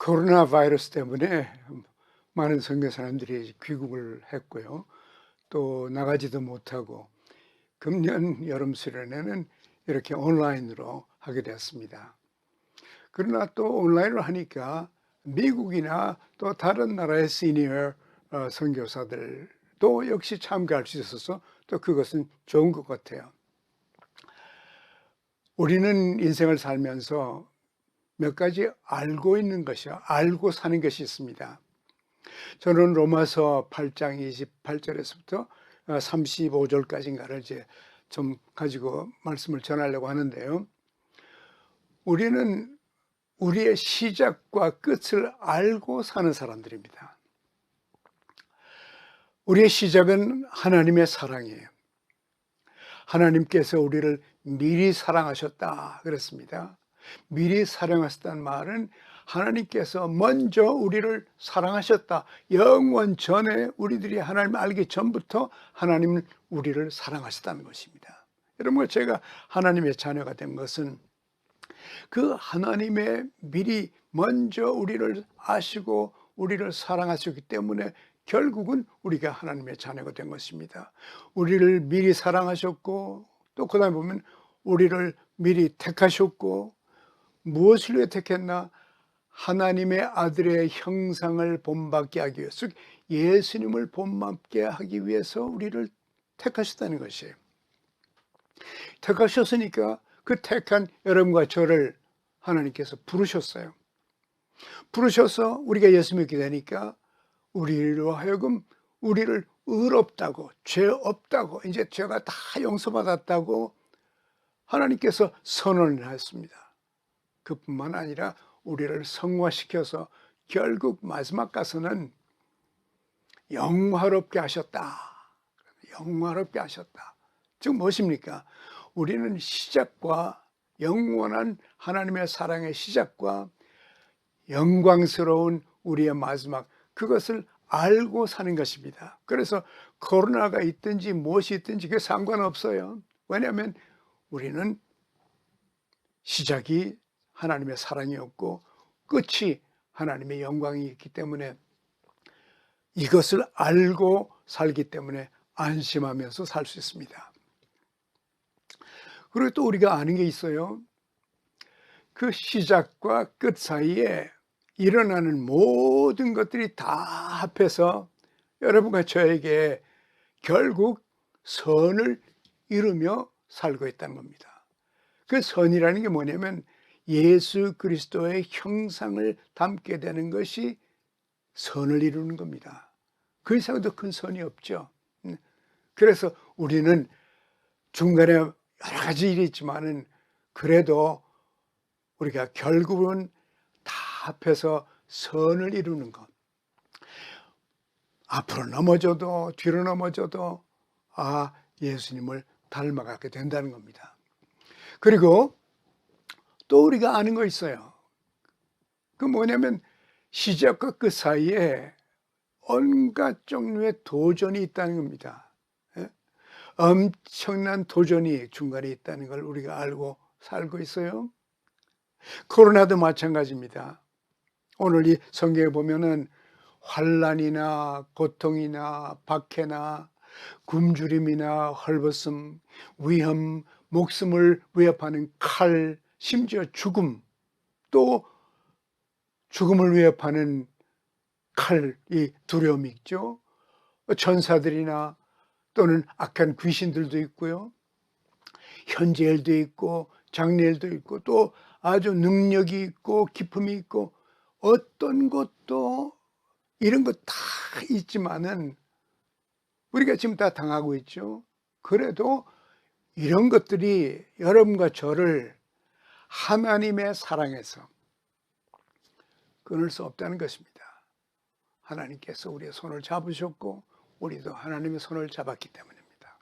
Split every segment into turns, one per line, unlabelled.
코로나 바이러스 때문에 많은 선교 사람들이 귀국을 했고요. 또 나가지도 못하고 금년 여름 수련회는 이렇게 온라인으로 하게 되었습니다. 그러나 또 온라인으로 하니까 미국이나 또 다른 나라의 시니어 선교사들도 역시 참가할 수 있어서 또 그것은 좋은 것 같아요. 우리는 인생을 살면서 몇 가지 알고 있는 것이요, 알고 사는 것이 있습니다. 저는 로마서 8장 28절에서부터 35절까지인가를 이제 좀 가지고 말씀을 전하려고 하는데요. 우리는 우리의 시작과 끝을 알고 사는 사람들입니다. 우리의 시작은 하나님의 사랑이에요. 하나님께서 우리를 미리 사랑하셨다 그랬습니다. 미리 사랑하셨다는 말은 하나님께서 먼저 우리를 사랑하셨다. 영원 전에 우리들이 하나님을 알기 전부터 하나님은 우리를 사랑하셨다는 것입니다. 여러분, 제가 하나님의 자녀가 된 것은 그 하나님의 미리 먼저 우리를 아시고 우리를 사랑하셨기 때문에 결국은 우리가 하나님의 자녀가 된 것입니다. 우리를 미리 사랑하셨고 또 그 다음에 보면 우리를 미리 택하셨고 무엇을 위해 택했나? 하나님의 아들의 형상을 본받게 하기 위해서, 예수님을 본받게 하기 위해서 우리를 택하셨다는 것이에요. 택하셨으니까 그 택한 여러분과 저를 하나님께서 부르셨어요. 부르셔서 우리가 예수 믿게 되니까 우리로 하여금 우리를 의롭다고, 죄 없다고, 이제 죄가 다 용서받았다고 하나님께서 선언을 했습니다. 그뿐만 아니라 우리를 성화시켜서 결국 마지막 가서는 영화롭게 하셨다. 영화롭게 하셨다. 즉 무엇입니까? 우리는 시작과 영원한 하나님의 사랑의 시작과 영광스러운 우리의 마지막, 그것을 알고 사는 것입니다. 그래서 코로나가 있든지 무엇이 있든지 그게 상관없어요. 왜냐하면 우리는 시작이 하나님의 사랑이었고 끝이 하나님의 영광이 있기 때문에 이것을 알고 살기 때문에 안심하면서 살 수 있습니다. 그리고 또 우리가 아는 게 있어요. 그 시작과 끝 사이에 일어나는 모든 것들이 다 합해서 여러분과 저에게 결국 선을 이루며 살고 있다는 겁니다. 그 선이라는 게 뭐냐면 예수 그리스도의 형상을 담게 되는 것이 선을 이루는 겁니다. 그 이상은 더 큰 선이 없죠. 그래서 우리는 중간에 여러 가지 일이 있지만은 그래도 우리가 결국은 다 합해서 선을 이루는 것. 앞으로 넘어져도 뒤로 넘어져도 예수님을 닮아가게 된다는 겁니다. 그리고 또 우리가 아는 거 있어요. 그 뭐냐면 시작과 끝 사이에 온갖 종류의 도전이 있다는 겁니다. 엄청난 도전이 중간에 있다는 걸 우리가 알고 살고 있어요. 코로나도 마찬가지입니다. 오늘 이 성경에 보면은 환난이나 고통이나 박해나 굶주림이나 헐벗음, 위험, 목숨을 위협하는 칼, 심지어 죽음, 또 죽음을 위협하는 칼, 이 두려움이 있죠. 천사들이나 또는 악한 귀신들도 있고요. 현재일도 있고 장래일도 있고 또 아주 능력이 있고 기품이 있고 어떤 것도 이런 것 다 있지만은 우리가 지금 다 당하고 있죠. 그래도 이런 것들이 여러분과 저를 하나님의 사랑에서 끊을 수 없다는 것입니다. 하나님께서 우리의 손을 잡으셨고 우리도 하나님의 손을 잡았기 때문입니다.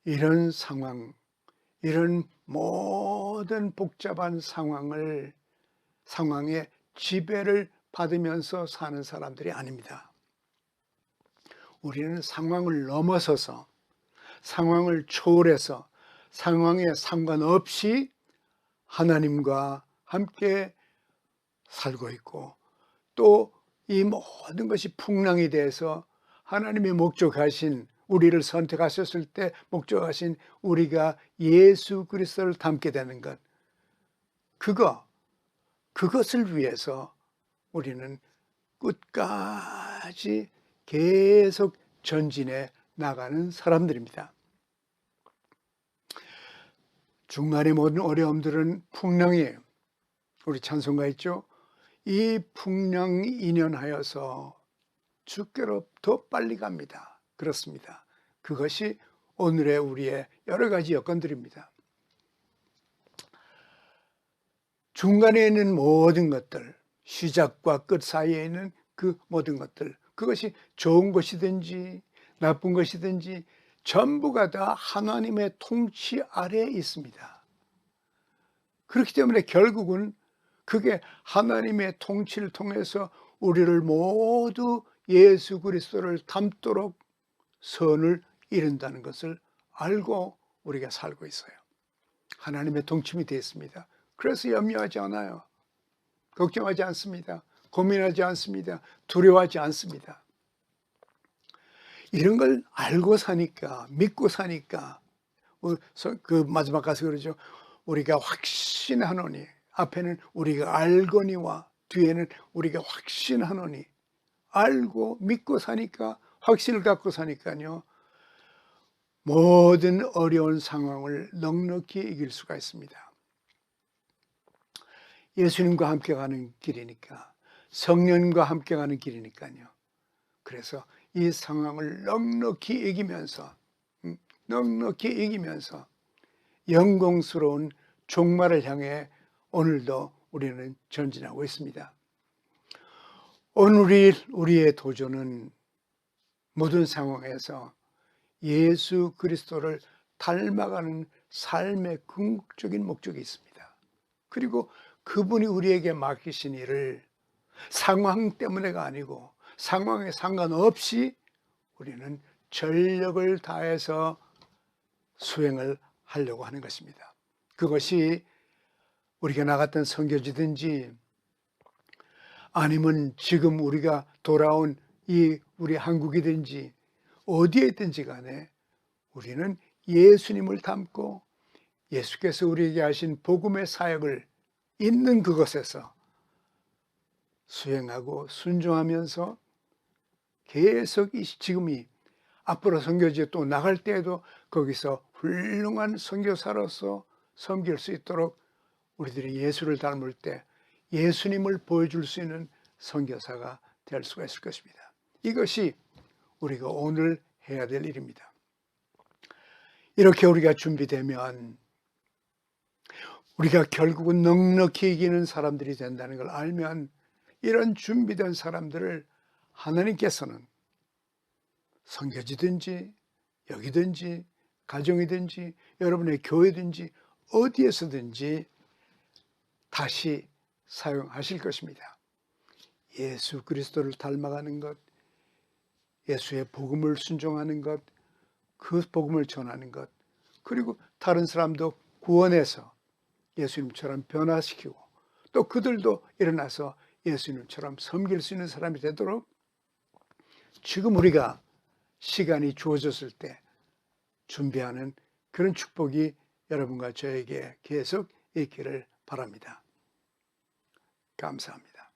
이런 상황, 이런 모든 복잡한 상황에 지배를 받으면서 사는 사람들이 아닙니다. 우리는 상황을 넘어서서, 상황을 초월해서, 상황에 상관없이 하나님과 함께 살고 있고, 또 이 모든 것이 풍랑이 돼서 하나님의 목적하신, 우리를 선택하셨을 때 목적하신 우리가 예수 그리스도를 닮게 되는 것, 그것을 위해서 우리는 끝까지 계속 전진해 나가는 사람들입니다. 중간에 모든 어려움들은 풍랑이에요. 우리 찬송가 있죠? 이 풍랑 인연하여서 주께로 더 빨리 갑니다. 그렇습니다. 그것이 오늘의 우리의 여러 가지 여건들입니다. 중간에 있는 모든 것들, 시작과 끝 사이에 있는 그 모든 것들, 그것이 좋은 것이든지 나쁜 것이든지 전부가 다 하나님의 통치 아래에 있습니다. 그렇기 때문에 결국은 그게 하나님의 통치를 통해서 우리를 모두 예수 그리스도를 닮도록 선을 이룬다는 것을 알고 우리가 살고 있어요. 하나님의 통치이 되어 있습니다. 그래서 염려하지 않아요. 걱정하지 않습니다. 고민하지 않습니다. 두려워하지 않습니다. 이런 걸 알고 사니까, 믿고 사니까, 그 마지막 가서 그러죠. 우리가 확신하노니, 앞에는 우리가 알거니와 뒤에는 우리가 확신하노니, 알고 믿고 사니까, 확신을 갖고 사니까요, 모든 어려운 상황을 넉넉히 이길 수가 있습니다. 예수님과 함께 가는 길이니까, 성령과 함께 가는 길이니까요. 그래서 이 상황을 넉넉히 이기면서 영광스러운 종말을 향해 오늘도 우리는 전진하고 있습니다. 오늘 우리의 도전은 모든 상황에서 예수 그리스도를 닮아가는 삶의 궁극적인 목적이 있습니다. 그리고 그분이 우리에게 맡기신 일을 상황 때문에가 아니고 상황에 상관없이 우리는 전력을 다해서 수행을 하려고 하는 것입니다. 그것이 우리가 나갔던 선교지든지 아니면 지금 우리가 돌아온 우리 한국이든지 어디에 있든지 간에 우리는 예수님을 닮고 예수께서 우리에게 하신 복음의 사역을 있는 그것에서 수행하고 순종하면서 계속 지금이 앞으로 선교지에 또 나갈 때에도 거기서 훌륭한 선교사로서 섬길 수 있도록 우리들이 예수를 닮을 때 예수님을 보여줄 수 있는 선교사가 될 수가 있을 것입니다. 이것이 우리가 오늘 해야 될 일입니다. 이렇게 우리가 준비되면 우리가 결국은 넉넉히 이기는 사람들이 된다는 걸 알면 이런 준비된 사람들을 하나님께서는 선교지든지 여기든지 가정이든지 여러분의 교회든지 어디에서든지 다시 사용하실 것입니다. 예수 그리스도를 닮아가는 것, 예수의 복음을 순종하는 것, 그 복음을 전하는 것, 그리고 다른 사람도 구원해서 예수님처럼 변화시키고 또 그들도 일어나서 예수님처럼 섬길 수 있는 사람이 되도록 지금 우리가 시간이 주어졌을 때 준비하는 그런 축복이 여러분과 저에게 계속 있기를 바랍니다. 감사합니다.